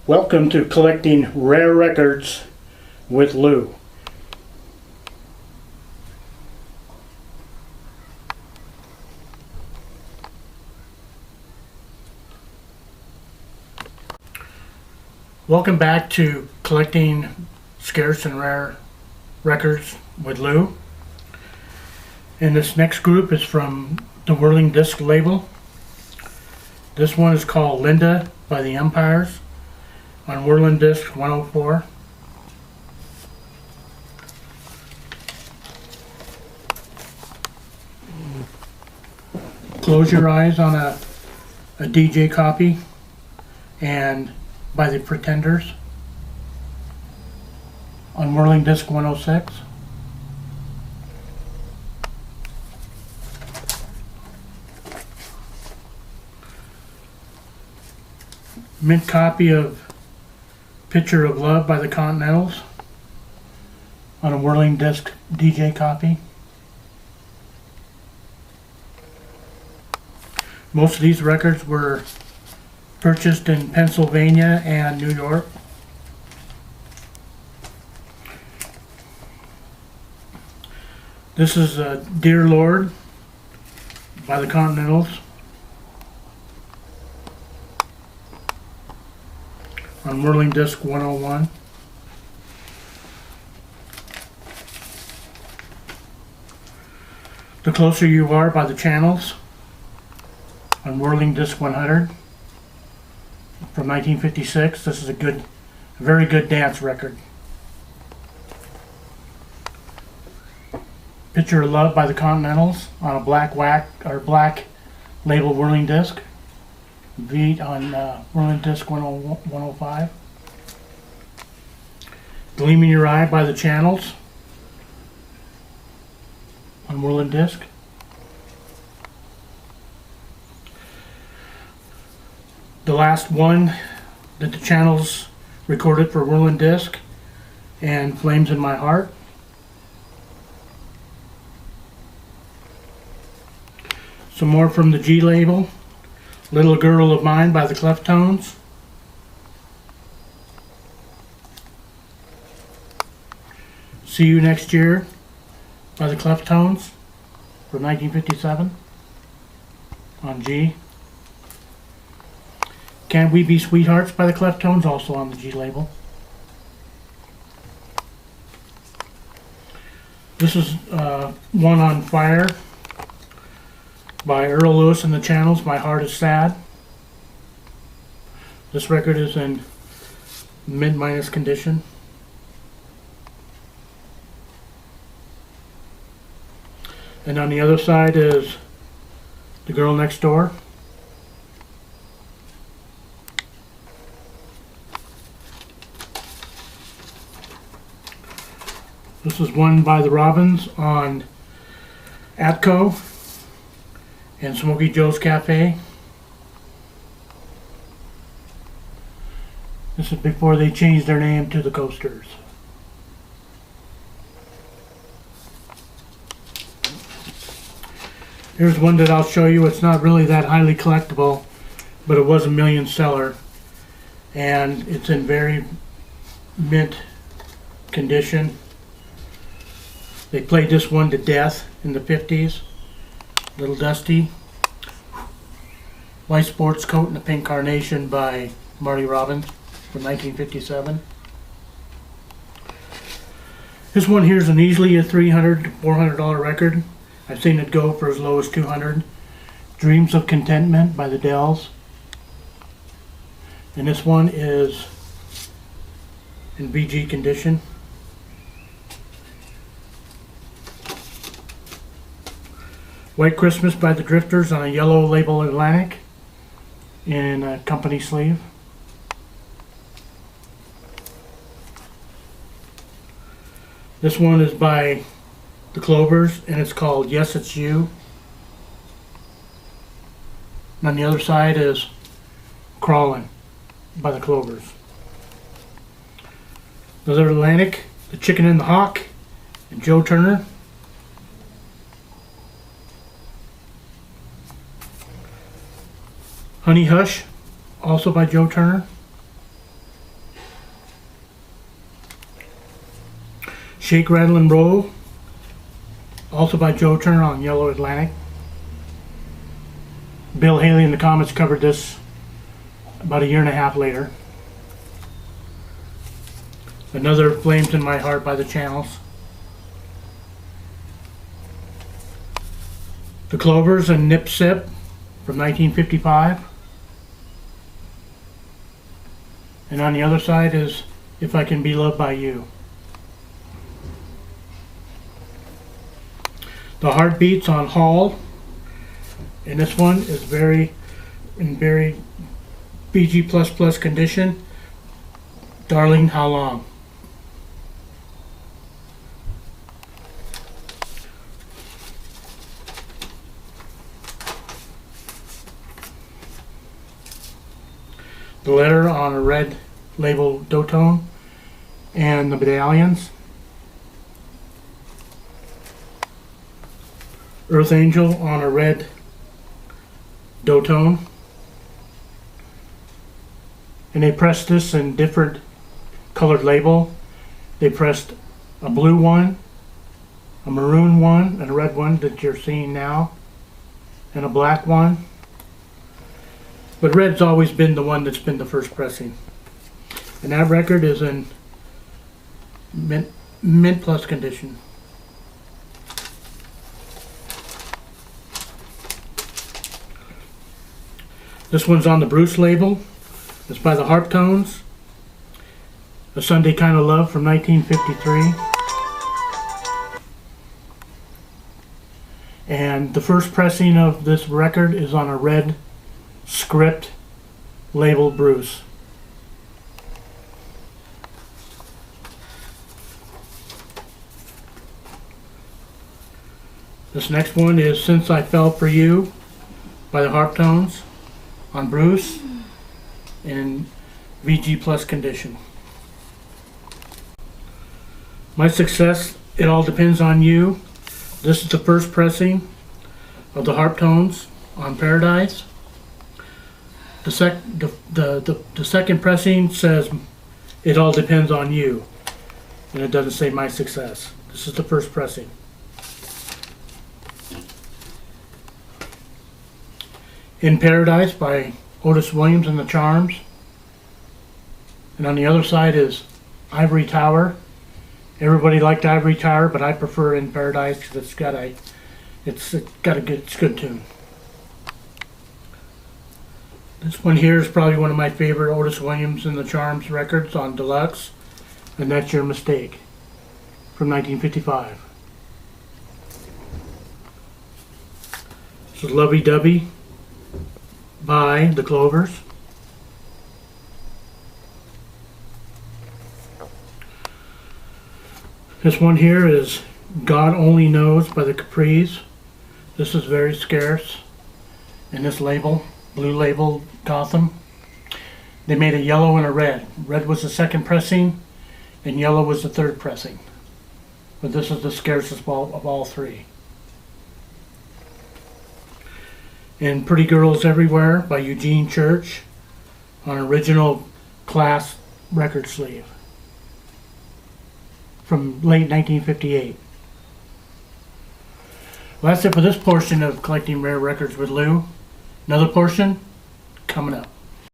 Welcome to Collecting Rare Records with Lou. Welcome back to Collecting Scarce and Rare Records with Lou. And this next group is from the Whirling Disc label. This one is called Linda by the Empires on Whirling Disc 104. Close Your Eyes on a DJ copy, and by the Pretenders on Whirling Disc 106. Mint copy of Picture of Love by the Continentals on a Whirling Disc DJ copy. Most of these records were purchased in Pennsylvania and New York. This is Dear Lord by the Continentals on Whirling Disc 101. The Closer You Are by the Channels on Whirling Disc 100 from 1956. This is a very good dance record. Picture of Love by the Continentals on a black label Whirling Disc. Beat on Whirling Disc 105. Gleam in Your Eye by the Channels on Whirling Disc. The last one that the Channels recorded for Whirling Disc, and Flames in My Heart. Some more from the G label. Little Girl of Mine by the Cleftones. See You Next Year by the Cleftones from 1957 on G. Can't We Be Sweethearts by the Cleftones, also on the G label. This is One on Fire by Earl Lewis and the Channels, My Heart is Sad. This record is in mid-minus condition. And on the other side is The Girl Next Door. This is one by the Robins on Atco and Smokey Joe's Cafe. This is before they changed their name to the Coasters. Here's one that I'll show you. It's not really that highly collectible, but it was a million seller, and it's in very mint condition. They played this one to death in the 50s. Little Dusty. White Sports Coat and the Pink Carnation by Marty Robbins from 1957. This one here is easily a $300 to $400 record. I've seen it go for as low as $200. Dreams of Contentment by the Dells. And this one is in VG condition. White Christmas by the Drifters on a yellow label Atlantic in a company sleeve. This one is by the Clovers, and it's called Yes It's You. And on the other side is Crawlin' by the Clovers. Another Atlantic, The Chicken and the Hawk, and Joe Turner. Honey Hush, also by Joe Turner. Shake, Rattle, and Roll, also by Joe Turner on Yellow Atlantic. Bill Haley and the Comets covered this about a year and a half later. Another Flames in My Heart by the Channels. The Clovers and Nip Sip from 1955. And on the other side is If I Can Be Loved by You. The Heartbeats on Hall. And this one is very BG++ condition. Darling, How Long. The Letter on a red label Dotone, and the Medallions. Earth Angel on a red Dotone. And they pressed this in different colored label. They pressed a blue one, a maroon one, and a red one that you're seeing now, and a black one. But red's always been the one that's been the first pressing. And that record is in mint plus condition. This one's on the Bruce label. It's by the Harp Tones. A Sunday Kind of Love from 1953. And the first pressing of this record is on a red script labeled Bruce. This next one is Since I Fell for You by the Harp Tones on Bruce in VG plus condition. My Success, It All Depends on You. This is the first pressing of the Harp Tones on Paradise. The second pressing says It All Depends on You, and it doesn't say My Success. This is the first pressing. In Paradise by Otis Williams and the Charms. And on the other side is Ivory Tower. Everybody liked Ivory Tower, but I prefer In Paradise because it's got a good tune. This one here is probably one of my favorite Otis Williams and the Charms records on Deluxe, and That's Your Mistake from 1955. This is Lovey Dovey by the Clovers. This one here is God Only Knows by the Capris. This is very scarce in this label, blue label Gotham. They made a yellow and a red. Red was the second pressing and yellow was the third pressing. But this is the scarcest of all three. And Pretty Girls Everywhere by Eugene Church on original class record sleeve from late 1958. Well, that's it for this portion of Collecting Rare Records with Lou. Another portion coming up.